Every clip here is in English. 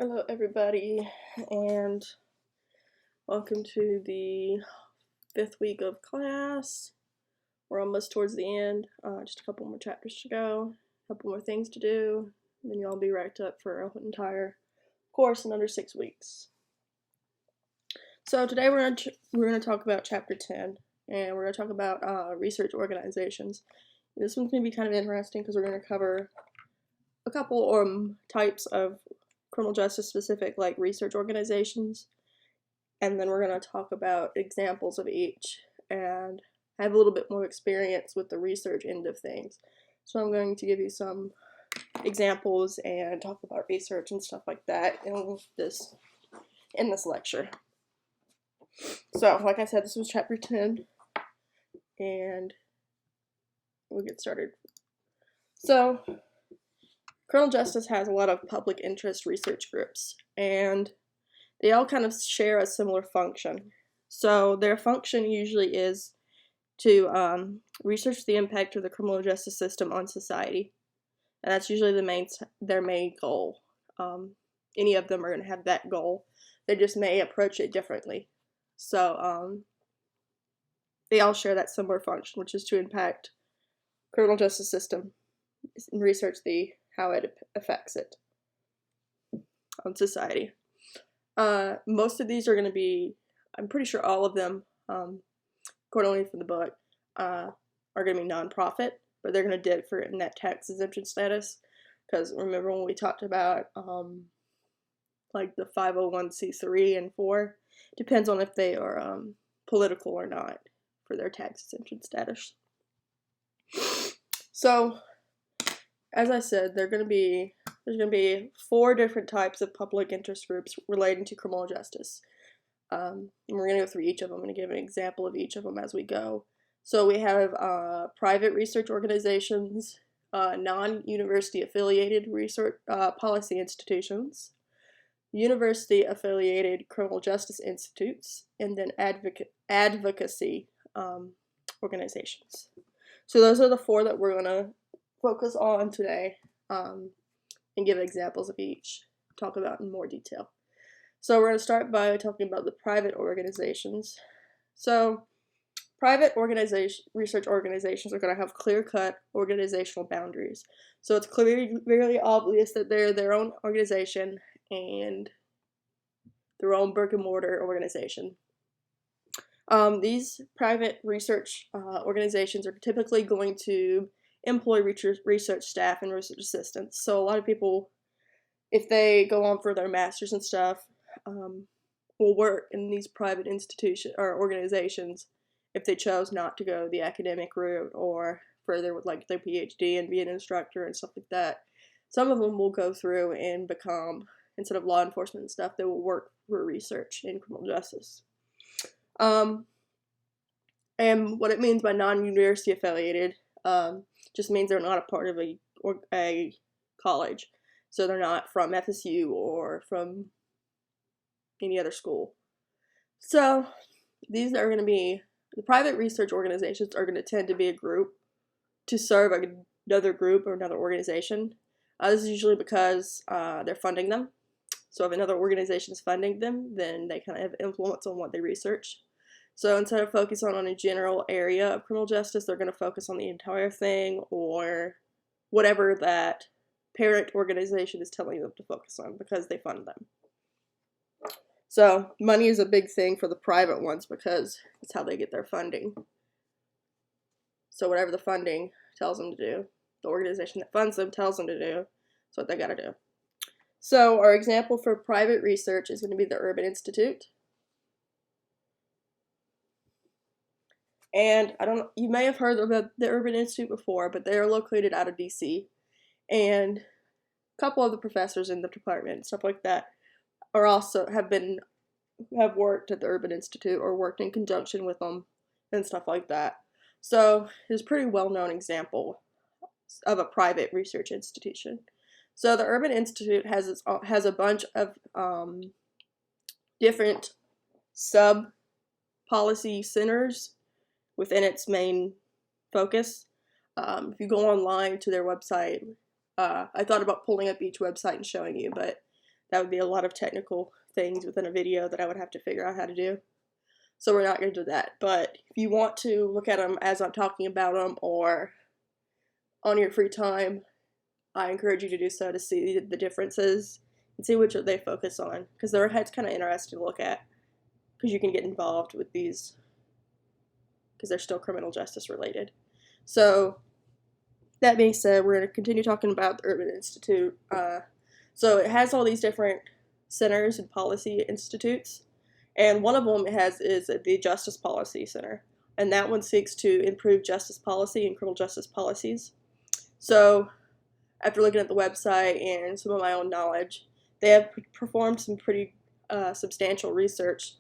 Hello, everybody, and welcome to the 5th week of class. We're almost towards the end, just a couple more chapters to go, a couple more things to do, and then you'll be wrapped up for an entire course in under 6 weeks. So today we're going to talk about chapter 10, and we're going to talk about research organizations. This one's going to be kind of interesting because we're going to cover a couple types of criminal justice specific like research organizations, and then we're going to talk about examples of each and have a little bit more experience with the research end of things. So I'm going to give you some examples and talk about research and stuff like that in this lecture. So like I said, this was chapter 10, and we'll get started. So criminal justice has a lot of public interest research groups, and they all kind of share a similar function. So their function usually is to research the impact of the criminal justice system on society, and that's usually their main goal. Any of them are going to have that goal. They just may approach it differently. So they all share that similar function, which is to impact criminal justice system and research how it affects it on society. Most of these are going to be, I'm pretty sure all of them, according from the book, are going to be nonprofit, but they're going to differ in that tax exemption status. Because remember when we talked about like the 501c3 and 4, depends on if they are political or not for their tax exemption status. So, as I said, there's going to be 4 different types of public interest groups relating to criminal justice. And we're going to go through each of them. I'm going to give an example of each of them as we go. So we have private research organizations, non-university affiliated research policy institutions, university affiliated criminal justice institutes, and then advocacy organizations. So those are the 4 that we're going to focus on today, and give examples of each, talk about in more detail. So we're going to start by talking about the private organizations. So private research organizations are going to have clear-cut organizational boundaries. So it's clearly obvious that they're their own organization and their own brick-and-mortar organization. These private research organizations are typically going to employ research staff and research assistants. So a lot of people, if they go on for their masters and stuff, will work in these private institutions or organizations if they chose not to go the academic route or further with like their PhD and be an instructor and stuff like that. Some of them will go through and become, instead of law enforcement and stuff, they will work for research in criminal justice. And what it means by non-university affiliated just means they're not a part of a college. So they're not from FSU or from any other school. So these are going to be, the private research organizations are going to tend to be a group to serve another group or another organization. This is usually because they're funding them. So if another organization is funding them, then they kind of have influence on what they research. So instead of focusing on a general area of criminal justice, they're going to focus on the entire thing or whatever that parent organization is telling them to focus on because they fund them. So money is a big thing for the private ones because it's how they get their funding. So whatever the funding tells them to do, the organization that funds them tells them to do, that's what they got to do. So our example for private research is going to be the Urban Institute. And you may have heard about the Urban Institute before, but they are located out of DC. And a couple of the professors in the department and stuff like that are also have worked at the Urban Institute or worked in conjunction with them and stuff like that. So it's a pretty well-known example of a private research institution. So the Urban Institute has a bunch of different sub-policy centers within its main focus. If you go online to their website, I thought about pulling up each website and showing you, but that would be a lot of technical things within a video that I would have to figure out how to do. So we're not going to do that. But if you want to look at them as I'm talking about them or on your free time, I encourage you to do so to see the differences and see which they focus on, because it's kind of interesting to look at, because you can get involved with these because they're still criminal justice related. So that being said, we're going to continue talking about the Urban Institute. So it has all these different centers and policy institutes, and one of them is the Justice Policy Center, and that one seeks to improve justice policy and criminal justice policies. So after looking at the website and some of my own knowledge, they have performed some pretty substantial research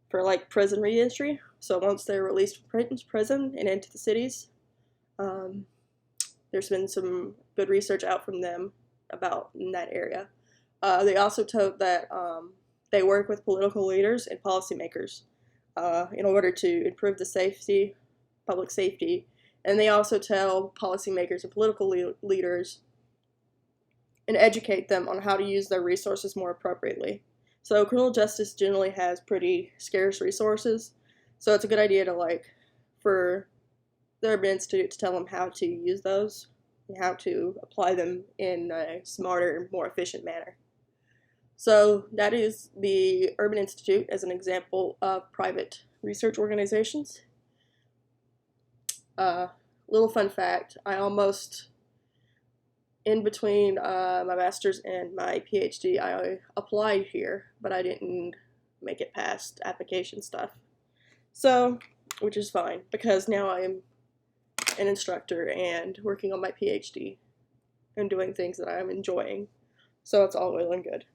for like prison reentry. So once they're released from prison and into the cities, there's been some good research out from them about in that area. They also told that they work with political leaders and policymakers in order to improve the public safety. And they also tell policymakers and political leaders and educate them on how to use their resources more appropriately. So criminal justice generally has pretty scarce resources, so it's a good idea to for the Urban Institute to tell them how to use those and how to apply them in a smarter, more efficient manner. So that is the Urban Institute as an example of private research organizations. Little fun fact, I almost, in between my master's and my PhD, I applied here, but I didn't make it past application stuff. So, which is fine, because now I am an instructor and working on my PhD and doing things that I'm enjoying. So it's all well and good.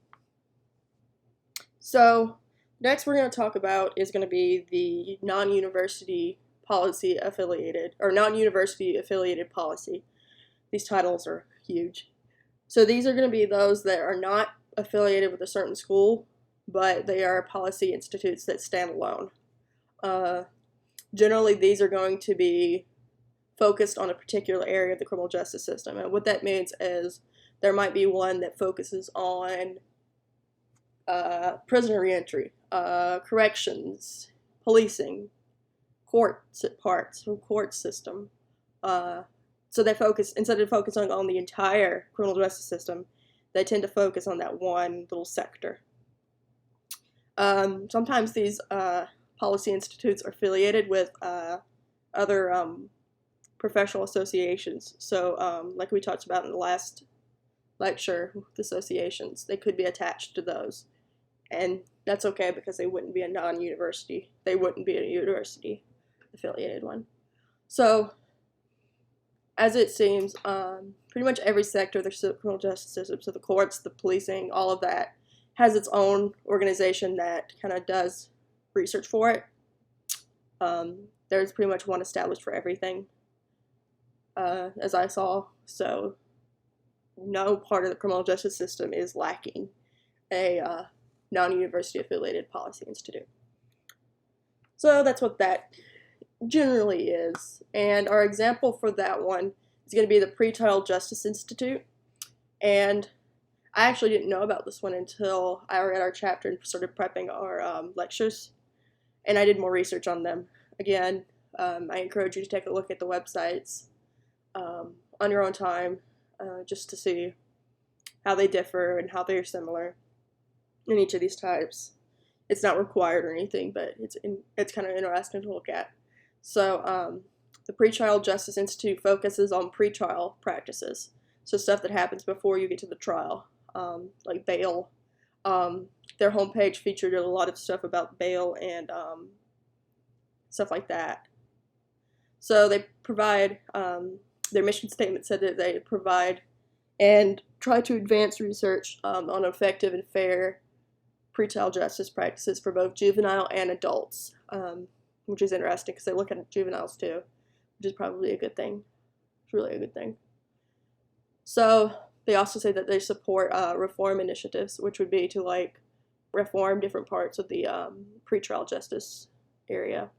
So next we're going to talk about is going to be the non-university policy affiliated, or non-university affiliated policy. These titles are huge. So these are going to be those that are not affiliated with a certain school, but they are policy institutes that stand alone. Generally, these are going to be focused on a particular area of the criminal justice system. And what that means is there might be one that focuses on prisoner reentry, corrections, policing, court system. So they focus, instead of focusing on the entire criminal justice system, they tend to focus on that one little sector. Sometimes these policy institutes are affiliated with other professional associations. So like we talked about in the last lecture with associations, they could be attached to those. And that's okay, because they wouldn't be a non-university. They wouldn't be a university affiliated one. So as it seems, pretty much every sector of the criminal justice system, so the courts, the policing, all of that, has its own organization that kind of does research for it. There's pretty much one established for everything, as I saw. So no part of the criminal justice system is lacking a non-university affiliated policy institute. So that's what that generally is. And our example for that one is going to be the Pretrial Justice Institute. And I actually didn't know about this one until I read our chapter and started prepping our lectures, and I did more research on them. Again, I encourage you to take a look at the websites on your own time, just to see how they differ and how they're similar in each of these types. It's not required or anything, but it's kind of interesting to look at. So the Pretrial Justice Institute focuses on pretrial practices, so stuff that happens before you get to the trial, like bail. Their homepage featured a lot of stuff about bail and stuff like that. So they provide, their mission statement said that they provide and try to advance research on effective and fair pretrial justice practices for both juvenile and adults, which is interesting because they look at juveniles too, which is probably a good thing. It's really a good thing. So they also say that they support reform initiatives, which would be to reform different parts of the pretrial justice area.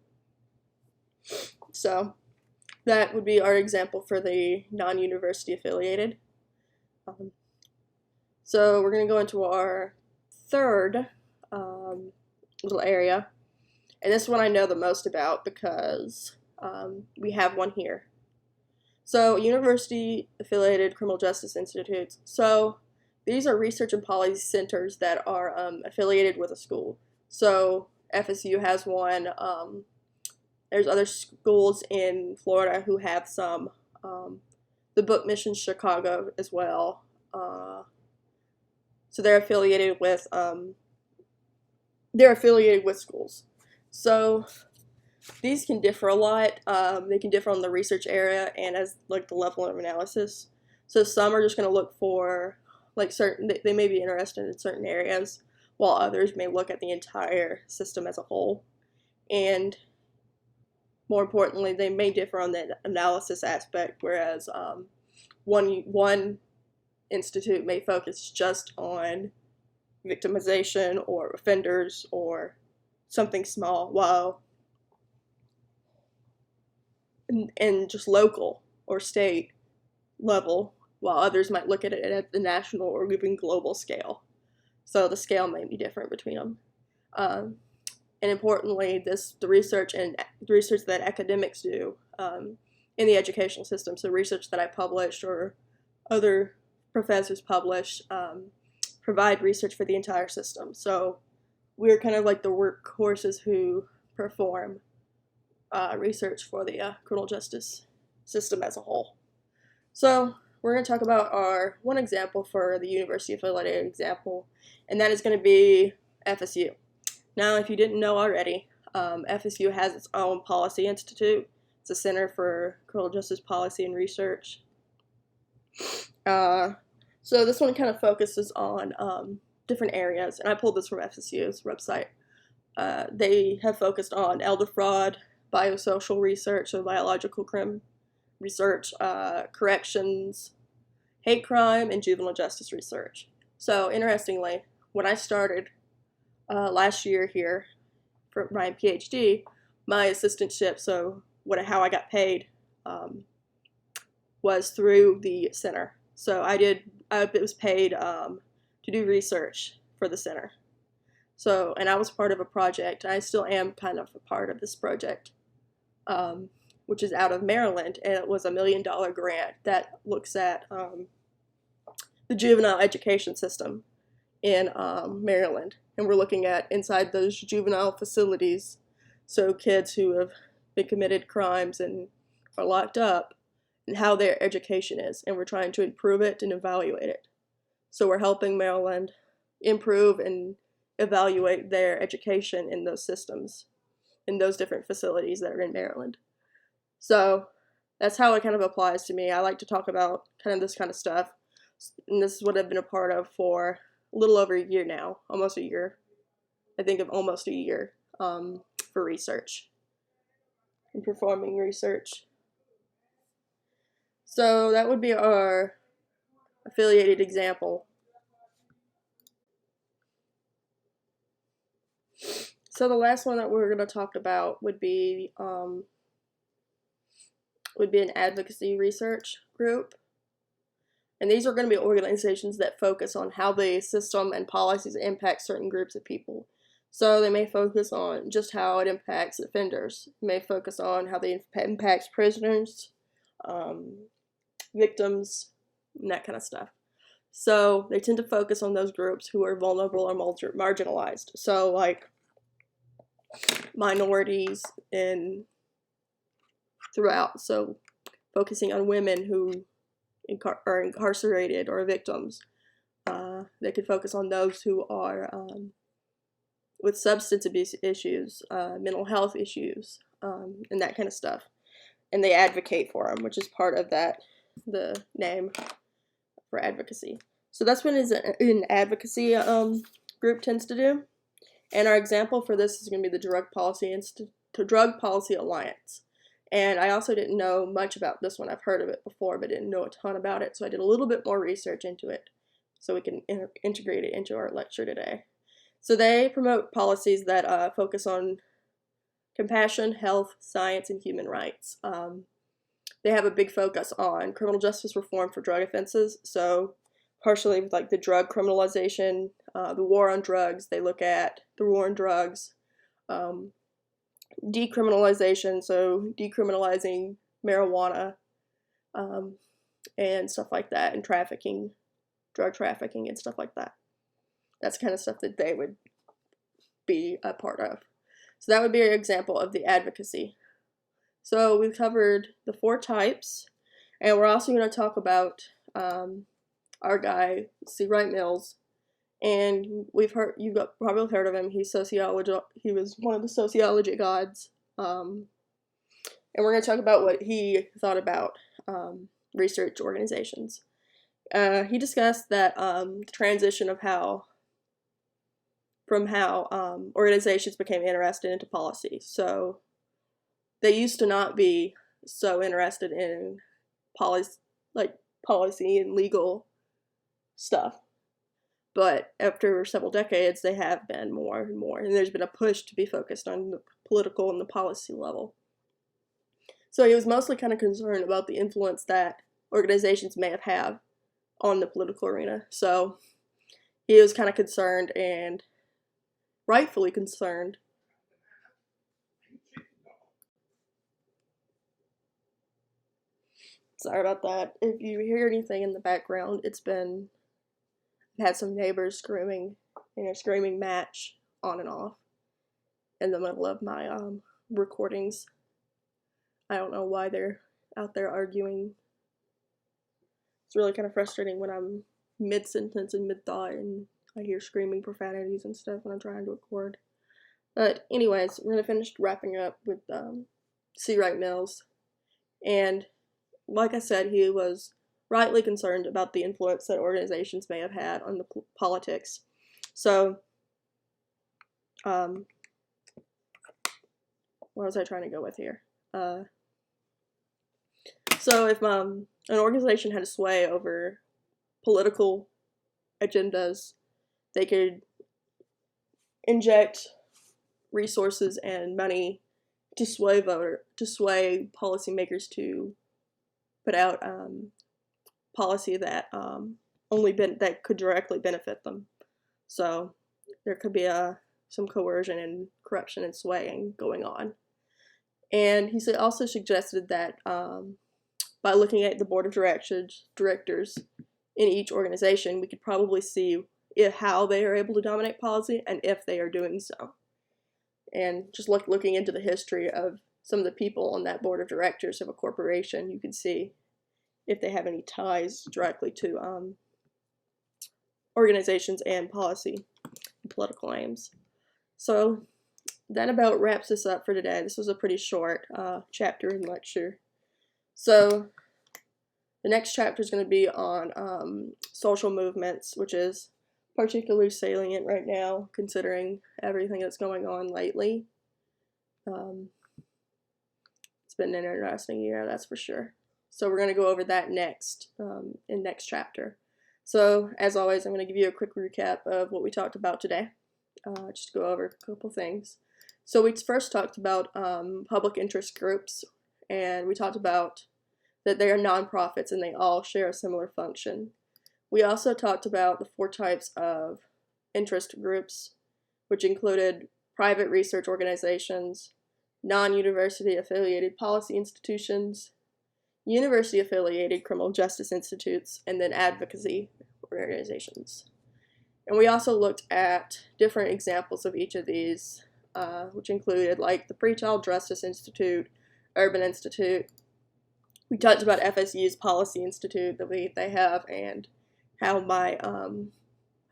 So that would be our example for the non-university affiliated. So we're going to go into our third little area, and this one I know the most about because we have one here. So, university-affiliated criminal justice institutes. So, these are research and policy centers that are affiliated with a school. So, FSU has one. There's other schools in Florida who have some. The Book Mission Chicago as well. So they're affiliated with schools. So these can differ a lot. They can differ on the research area and as like the level of analysis. So some are just going to look for like certain. They may be interested in certain areas, while others may look at the entire system as a whole. And more importantly, they may differ on the analysis aspect. Whereas one institute may focus just on victimization or offenders or something small, while and just local or state level, while others might look at it at the national or even global scale. So the scale may be different between them. And importantly, the research that academics do in the educational system, so research that I published or other professors publish, provide research for the entire system. So we're kind of like the workhorses who perform research for the criminal justice system as a whole. So we're going to talk about our one example for the University affiliated example, and that is going to be FSU. Now, if you didn't know already, FSU has its own policy institute. It's a Center for Criminal Justice Policy and Research. So this one kind of focuses on different areas, and I pulled this from FSU's website. They have focused on elder fraud, biosocial research, so biological crime research, corrections, hate crime, and juvenile justice research. So interestingly, when I started last year here for my PhD, my assistantship, so how I got paid, was through the center. So I was paid to do research for the center. So, and I was part of a project. I still am kind of a part of this project, which is out of Maryland, and it was $1 million grant that looks at the juvenile education system in Maryland. And we're looking at inside those juvenile facilities, so kids who have been committed crimes and are locked up, and how their education is. And we're trying to improve it and evaluate it. So we're helping Maryland improve and evaluate their education in those systems, in those different facilities that are in Maryland. So that's how it kind of applies to me. I like to talk about kind of this kind of stuff. And this is what I've been a part of for a little over a year now, almost a year. I think of almost a year for research and performing research. So that would be our affiliated example. So the last one that we're going to talk about would be an advocacy research group. And these are going to be organizations that focus on how the system and policies impact certain groups of people. So they may focus on just how it impacts offenders. They may focus on how it impacts prisoners, victims, and that kind of stuff. So they tend to focus on those groups who are vulnerable or marginalized. So like minorities throughout. So focusing on women who are incarcerated or victims. They could focus on those who are with substance abuse issues, mental health issues, and that kind of stuff. And they advocate for them, which is part of that, the name for advocacy. So that's what an advocacy group tends to do. And our example for this is going to be the Drug Policy Alliance. And I also didn't know much about this one. I've heard of it before, but didn't know a ton about it. So I did a little bit more research into it so we can integrate it into our lecture today. So they promote policies that focus on compassion, health, science, and human rights. They have a big focus on criminal justice reform for drug offenses. So partially with like the drug criminalization, the war on drugs. They look at the war on drugs, decriminalization, so decriminalizing marijuana, and stuff like that, and trafficking, drug trafficking and stuff like that. That's kind of stuff that they would be a part of. So that would be an example of the advocacy. So we've covered the 4 types, and we're also going to talk about our guy, C. Wright Mills, and you've probably heard of him. He was one of the sociology gods, and we're going to talk about what he thought about research organizations. He discussed that the transition of how organizations became interested into policy. So they used to not be so interested in policy and legal stuff, but after several decades they have been more and more, and there's been a push to be focused on the political and the policy level. So he was mostly kind of concerned about the influence that organizations may have had on the political arena. So he was kind of concerned, and rightfully concerned, sorry about that. If you hear anything in the background, I've had some neighbors screaming in a screaming match on and off in the middle of my recordings. I don't know why they're out there arguing. It's really kind of frustrating when I'm mid-sentence and mid-thought and I hear screaming profanities and stuff when I'm trying to record. But anyways, we're going to finish wrapping up with C. Wright Mills. And like I said, he was rightly concerned about the influence that organizations may have had on the politics. So, what was I trying to go with here? So if an organization had a sway over political agendas, they could inject resources and money to sway policymakers to put out policy that that could directly benefit them. So there could be some coercion and corruption and swaying going on. And he also suggested that by looking at the board of directors in each organization, we could probably see how they are able to dominate policy and if they are doing so. And just looking into the history of some of the people on that board of directors of a corporation, you can see if they have any ties directly to organizations and policy and political aims. So that about wraps this up for today. This was a pretty short chapter and lecture. So the next chapter is going to be on social movements, which is particularly salient right now, considering everything that's going on lately. It's been an interesting year, that's for sure. So we're going to go over that next, in next chapter. So, as always, I'm going to give you a quick recap of what we talked about today. Just to go over a couple things. So we first talked about public interest groups, and we talked about that they are nonprofits and they all share a similar function. We also talked about the 4 types of interest groups, which included private research organizations, non-university affiliated policy institutions, university affiliated criminal justice institutes, and then advocacy organizations. And we also looked at different examples of each of these, which included like the Prechild Justice Institute, Urban Institute. We talked about FSU's Policy Institute that they have, and how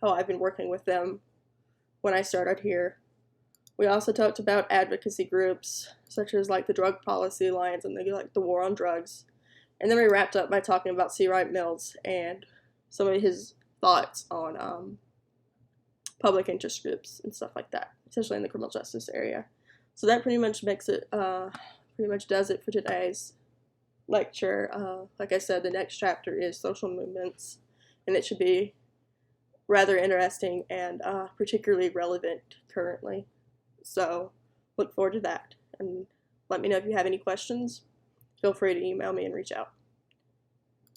I've been working with them when I started here. We also talked about advocacy groups such as like the Drug Policy Alliance and the War on Drugs. And then we wrapped up by talking about C. Wright Mills and some of his thoughts on public interest groups and stuff like that, especially in the criminal justice area. So that pretty much does it for today's lecture. Like I said, the next chapter is social movements, and it should be rather interesting and particularly relevant currently. So look forward to that, and let me know if you have any questions. Feel free to email me and reach out.